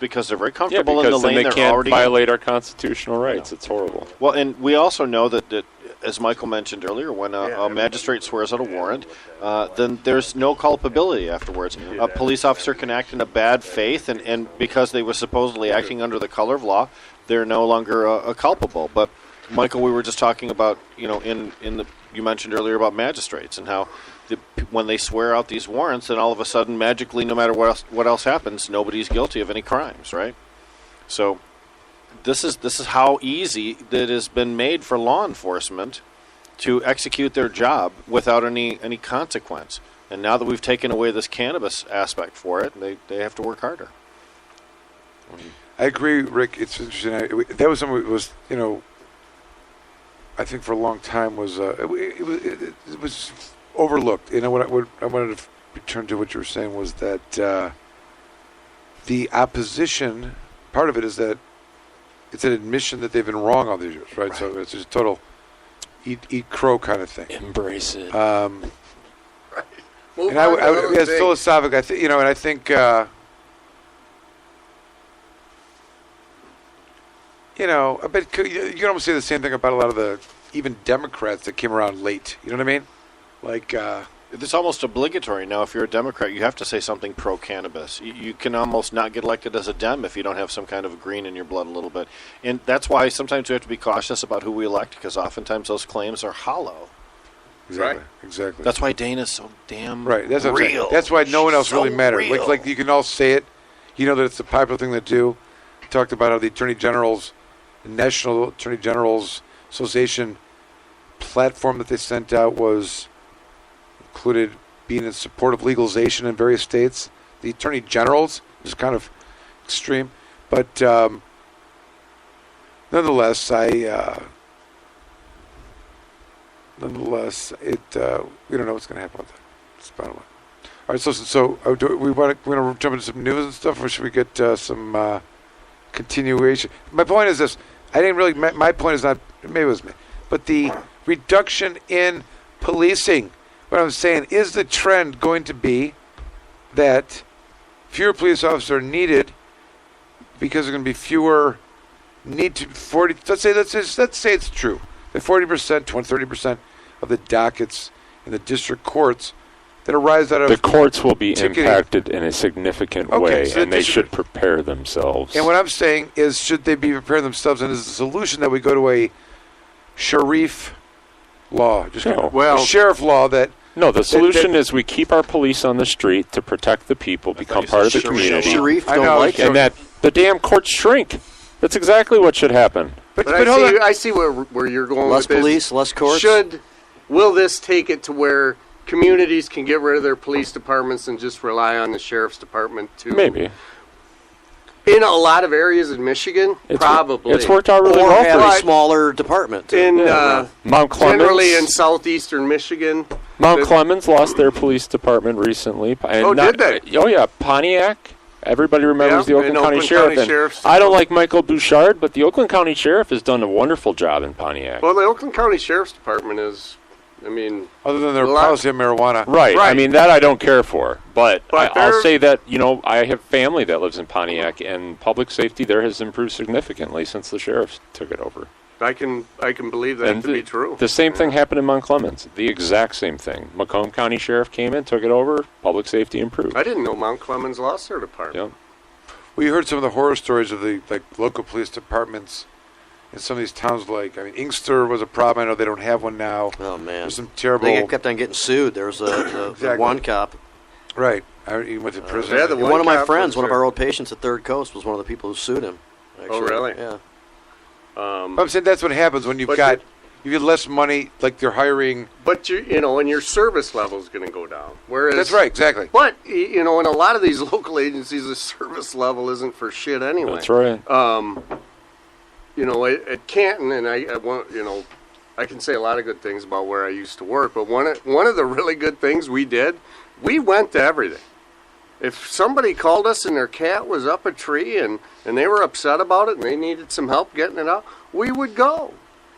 because they're very comfortable in the then lane they they're can't already violate our constitutional rights. No. It's horrible. Well, and we also know that as Michael mentioned earlier, when a magistrate swears out a warrant, then there's no culpability afterwards. A police officer can act in a bad faith, and because they were supposedly acting under the color of law, they're no longer culpable. But Michael, we were just talking about, you mentioned earlier about magistrates and how when they swear out these warrants, then all of a sudden, magically, no matter what else happens, nobody's guilty of any crimes, right? So this is how easy that has been made for law enforcement to execute their job without any consequence. And now that we've taken away this cannabis aspect for it, they have to work harder. I agree, Rick. It's interesting. That was something that was, I think for a long time was it was overlooked. What I wanted to return to what you were saying was that the opposition, part of it is that it's an admission that they've been wrong all these years, right? So it's just a total eat crow kind of thing. Embrace it. Right. And as philosophic, I think, and I think, I bet you can almost say the same thing about a lot of the even Democrats that came around late. You know what I mean? Like, it's almost obligatory now. If you're a Democrat, you have to say something pro-cannabis. You can almost not get elected as a Dem if you don't have some kind of green in your blood a little bit. And that's why sometimes we have to be cautious about who we elect, because oftentimes those claims are hollow. Exactly. Right? Exactly. That's why Dana's so damn That's what real. That's why no one else so really matters. real. Like you can all say it. You know that it's the popular thing to do. We talked about how the the National Attorney General's Association platform that they sent out included being in support of legalization in various states. The Attorney Generals is kind of extreme, but nonetheless, we don't know what's going to happen with that. That's about it. All right, so do we want to jump into some news and stuff, or should we get some continuation? My point is this: I didn't really. My point is not. Maybe it was me, but the reduction in policing. What I'm saying is, the trend going to be that fewer police officers are needed because there are going to be fewer need to 40. Let's say it's true. That 40%, 30% of the dockets in the district courts that arise out of the courts will be ticketing. Impacted in a significant way, so and they should prepare themselves. And what I'm saying is, should they be preparing themselves? And is the solution that we go to a sheriff law, a sheriff law that. No, the solution is we keep our police on the street to protect the people, become part of the community. Sharif don't like it. And that the damn courts shrink. That's exactly what should happen. But I see where you're going less with this. Police, less courts? Will this take it to where communities can get rid of their police departments and just rely on the sheriff's department to... Maybe. In a lot of areas in Michigan, probably. It's worked out really or well have for a smaller department. In Mount Clemens, generally in southeastern Michigan. Mount Clemens lost their police department recently. And did they? Oh, yeah. Pontiac. Everybody remembers the Oakland County Sheriff. I don't like Michael Bouchard, but the Oakland County Sheriff has done a wonderful job in Pontiac. Well, the Oakland County Sheriff's Department is, other than their policy of marijuana. Right. I mean, that I don't care for. But I'll say that, I have family that lives in Pontiac, and public safety there has improved significantly since the sheriff took it over. I can believe that to be true. The same thing happened in Mount Clemens. The exact same thing. Macomb County Sheriff came in, took it over, public safety improved. I didn't know Mount Clemens lost their department. Yep. We heard some of the horror stories of the local police departments in some of these towns. Inkster was a problem. I know they don't have one now. Oh man, there's some terrible. They kept on getting sued. There was the one cop. Right, he went to prison. One of my friends, one of our old patients at Third Coast, was one of the people who sued him. Actually. Oh really? Yeah. I'm saying that's what happens when you get less money, like they're hiring. But and your service level is going to go down. Whereas that's right, exactly. But in a lot of these local agencies, the service level isn't for shit anyway. That's right. At Canton, and I can say a lot of good things about where I used to work. But one of the really good things we did, we went to everything. If somebody called us and their cat was up a tree and they were upset about it and they needed some help getting it out, we would go.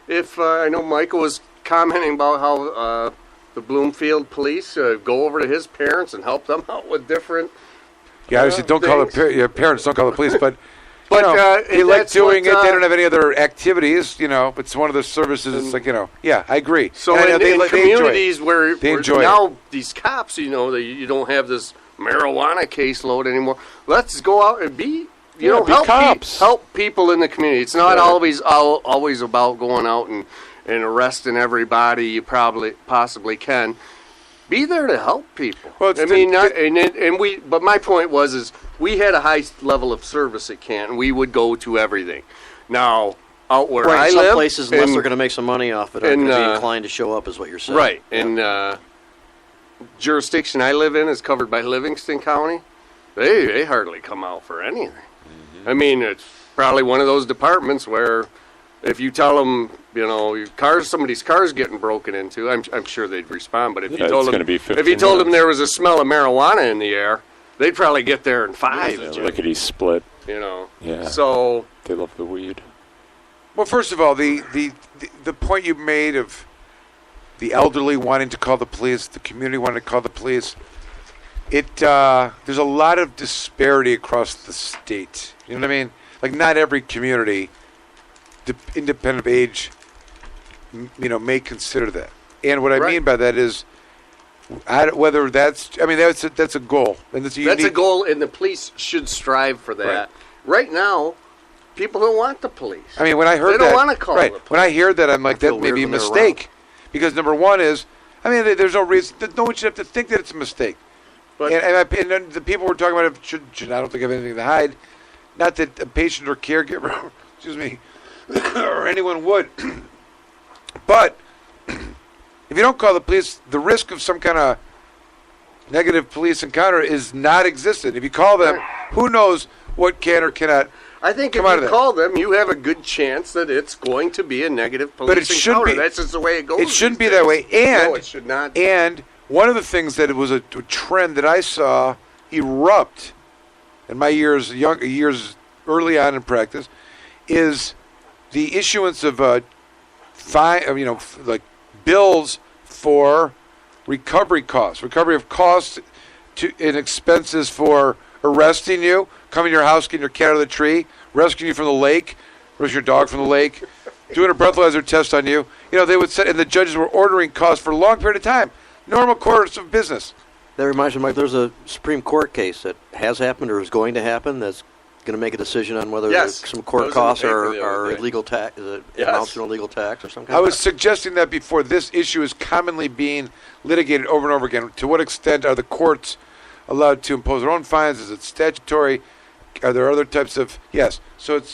If I know Michael was commenting about how the Bloomfield police go over to his parents and help them out with different Yeah, obviously, don't call the parents. Don't call the police, but. But they like doing it. They don't have any other activities, but it's one of the services. It's like, yeah, I agree. So in communities where now these cops, you don't have this marijuana caseload anymore. Let's go out and help people in the community. It's not always about going out and arresting everybody you possibly can. Be there to help people. Well, but my point is we had a high level of service at Canton. We would go to everything. Now, out where I live, some places, unless they're going to make some money off it, are going to be inclined to show up, is what you're saying. Right. And jurisdiction I live in is covered by Livingston County. They hardly come out for anything. Mm-hmm. I mean, it's probably one of those departments where if you tell them, somebody's car's getting broken into, I'm sure they'd respond. But if you told them there was a smell of marijuana in the air, they'd probably get there in 5. Lickety split. Yeah. So they love the weed. Well, first of all, the point you made of the elderly wanting to call the police, the community wanting to call the police, there's a lot of disparity across the state. You know what I mean? Like, not every community, independent of age, may consider that. And what I mean by that is, whether that's a goal, and that's a goal, and the police should strive for that. Right now, people don't want the police. I mean, when I heard they don't want to call the police. When I heard that, I'm like, that may be a mistake, because number one is, there's no reason that no one should have to think that it's a mistake. But and then the people we're talking about should I don't think have anything to hide. Not that a patient or caregiver, excuse me, or anyone would. But if you don't call the police, the risk of some kind of negative police encounter is not existent. If you call them, who knows what can or cannot. I think if you call them, you have a good chance that it's going to be a negative police encounter. That's just the way it goes. It shouldn't be that way. And no, it should not. And one of the things that it was a trend that I saw erupt in my years early on in practice is the issuance of like bills for recovery of costs and expenses for arresting you, coming to your house, getting your cat out of the tree, rescuing you from the lake, rescuing your dog from the lake, doing a breathalyzer test on you. They would set, and the judges were ordering costs for a long period of time. Normal course of business. That reminds me, Mike, there's a Supreme Court case that has happened or is going to happen that's going to make a decision on whether some court costs are illegal tax, amounts to an illegal tax or something. I was suggesting that before. This issue is commonly being litigated over and over again. To what extent are the courts allowed to impose their own fines? Is it statutory? Are there other types of... Yes. So it's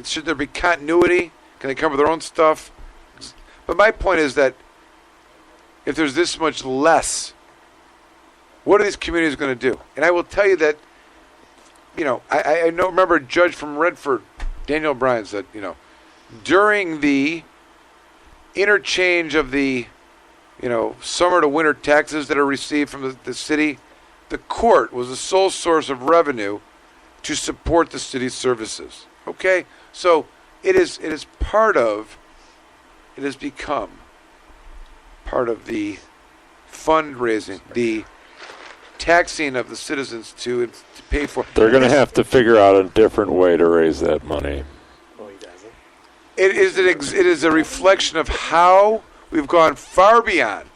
should there be continuity? Can they cover their own stuff? But my point is that if there's this much less, what are these communities going to do? And I will tell you that, I remember a judge from Redford, Daniel O'Brien, said, during the interchange of the, summer to winter taxes that are received from the city, the court was the sole source of revenue to support the city's services. Okay? So it has become part of the fundraising, the taxing of the citizens to pay for. They're going to have to figure out a different way to raise that money. Oh, he doesn't. It is a reflection of how we've gone far beyond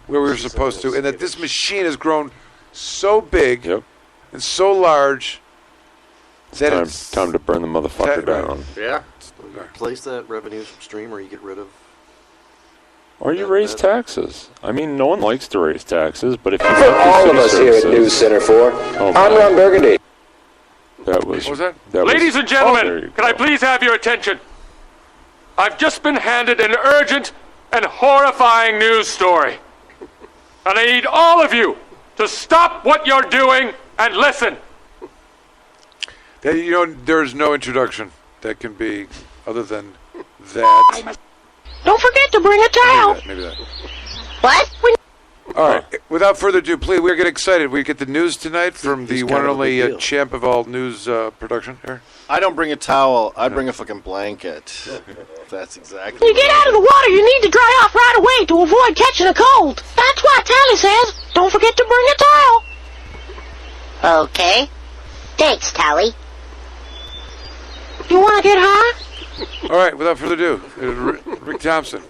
where we were supposed to, and that this machine has grown so big and so large that it's time to burn the motherfucker down. Yeah. Replace that revenue stream, or you get rid of. Or you raise taxes. I mean, no one likes to raise taxes, but if you for all of us here at News Center 4, I'm Ron Burgundy. That was. What was that? Ladies and gentlemen, can I please have your attention? I've just been handed an urgent and horrifying news story. And I need all of you to stop what you're doing and listen. There's no introduction that can be other than that. Don't forget to bring a towel. Maybe that. What? All right. Without further ado, please, we're getting excited. We get the news tonight from the one and only champ of all news production here. I don't bring a towel. I bring a fucking blanket. That's exactly. When you get out of the water, you need to dry off right away to avoid catching a cold. That's why Tally says, don't forget to bring a towel. Okay. Thanks, Tally. You want to get high? All right, without further ado, Rick Thompson.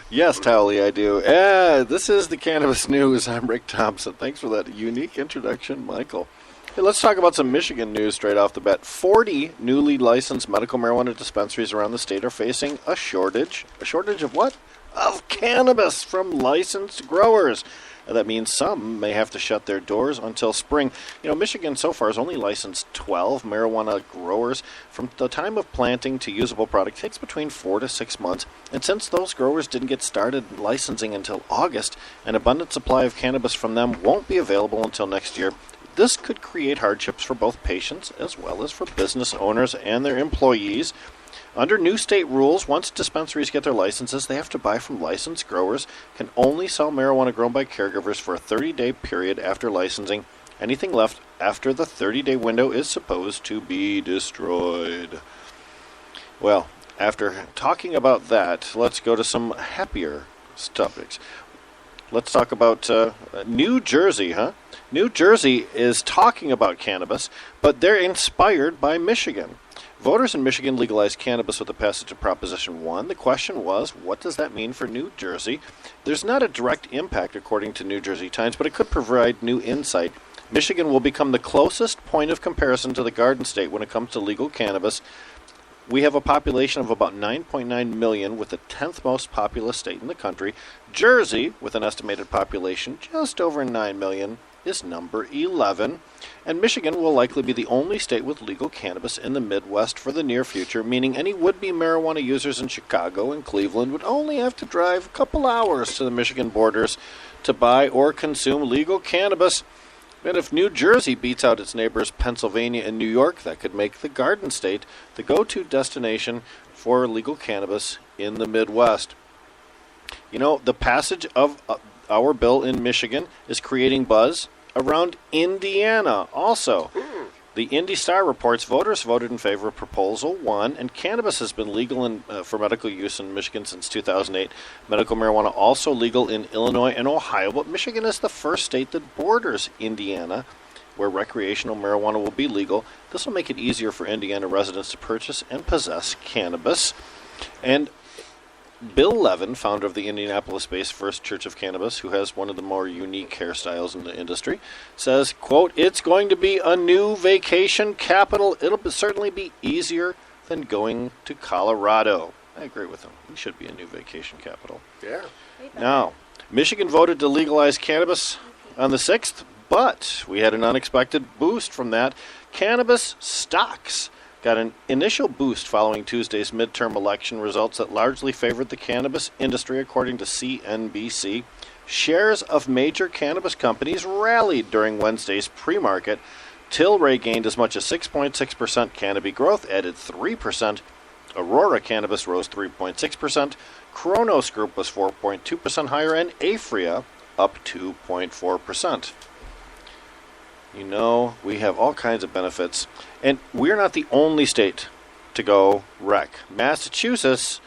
Yes, Towley, I do. This is the Cannabis News. I'm Rick Thompson. Thanks for that unique introduction, Michael. Hey, let's talk about some Michigan news straight off the bat. 40 newly licensed medical marijuana dispensaries around the state are facing a shortage. A shortage of what? Of cannabis from licensed growers. That means some may have to shut their doors until spring. Michigan so far has only licensed 12 marijuana growers. From the time of planting to usable product takes between 4 to 6 months. And since those growers didn't get started licensing until August, an abundant supply of cannabis from them won't be available until next year. This could create hardships for both patients as well as for business owners and their employees. Under new state rules, once dispensaries get their licenses, they have to buy from licensed growers, can only sell marijuana grown by caregivers for a 30-day period after licensing. Anything left after the 30-day window is supposed to be destroyed. Well, after talking about that, let's go to some happier topics. Let's talk about New Jersey, New Jersey is talking about cannabis, but they're inspired by Michigan. Voters in Michigan legalized cannabis with the passage of Proposition 1. The question was, what does that mean for New Jersey? There's not a direct impact, according to New Jersey Times, but it could provide new insight. Michigan will become the closest point of comparison to the Garden State when it comes to legal cannabis. We have a population of about 9.9 million, with the 10th most populous state in the country. Jersey, with an estimated population just over 9 million, is number 11. And Michigan will likely be the only state with legal cannabis in the Midwest for the near future, meaning any would-be marijuana users in Chicago and Cleveland would only have to drive a couple hours to the Michigan borders to buy or consume legal cannabis. And if New Jersey beats out its neighbors Pennsylvania and New York, that could make the Garden State the go-to destination for legal cannabis in the Midwest. The passage of our bill in Michigan is creating buzz around Indiana also. The Indy Star reports voters voted in favor of Proposal 1, and cannabis has been legal for medical use in Michigan since 2008. Medical marijuana also legal in Illinois and Ohio, but Michigan is the first state that borders Indiana, where recreational marijuana will be legal. This will make it easier for Indiana residents to purchase and possess cannabis. And Bill Levin, founder of the Indianapolis-based First Church of Cannabis, who has one of the more unique hairstyles in the industry, says, quote, "It's going to be a new vacation capital. It'll certainly be easier than going to Colorado." I agree with him. We should be a new vacation capital. Yeah. Now, Michigan voted to legalize cannabis on the 6th, but we had an unexpected boost from that. Cannabis stocks got an initial boost following Tuesday's midterm election results that largely favored the cannabis industry, according to CNBC. Shares of major cannabis companies rallied during Wednesday's pre-market. Tilray gained as much as 6.6%. Canopy Growth added 3%. Aurora Cannabis rose 3.6%. Kronos Group was 4.2% higher, and Afria up 2.4%. We have all kinds of benefits. And we're not the only state to go rec. Massachusetts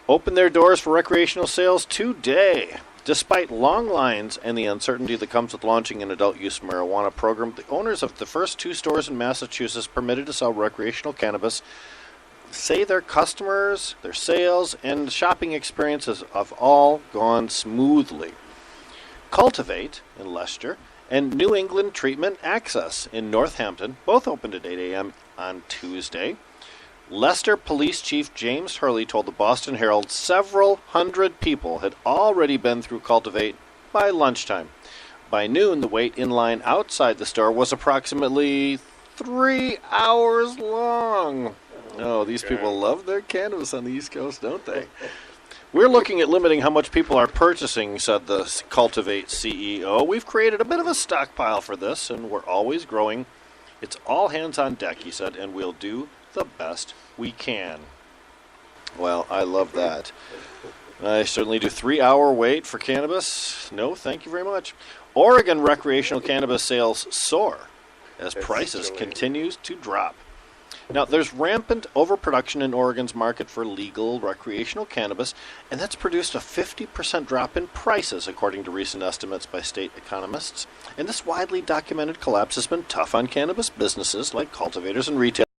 opened their doors for recreational sales today. Despite long lines and the uncertainty that comes with launching an adult-use marijuana program, the owners of the first 2 stores in Massachusetts permitted to sell recreational cannabis say their customers, their sales, and shopping experiences have all gone smoothly. Cultivate in Leicester and New England Treatment Access in Northampton both opened at 8 a.m. on Tuesday. Leicester Police Chief James Hurley told the Boston Herald several hundred people had already been through Cultivate by lunchtime. By noon, the wait in line outside the store was approximately 3 hours long. Oh, these people love their cannabis on the East Coast, don't they? We're looking at limiting how much people are purchasing, said the Cultivate CEO. We've created a bit of a stockpile for this, and we're always growing. It's all hands on deck, he said, and we'll do the best we can. Well, I love that. I certainly do. 3-hour wait for cannabis? No, thank you very much. Oregon recreational cannabis sales soar as prices continues to drop. Now, there's rampant overproduction in Oregon's market for legal recreational cannabis, and that's produced a 50% drop in prices, according to recent estimates by state economists. And this widely documented collapse has been tough on cannabis businesses like cultivators and retailers.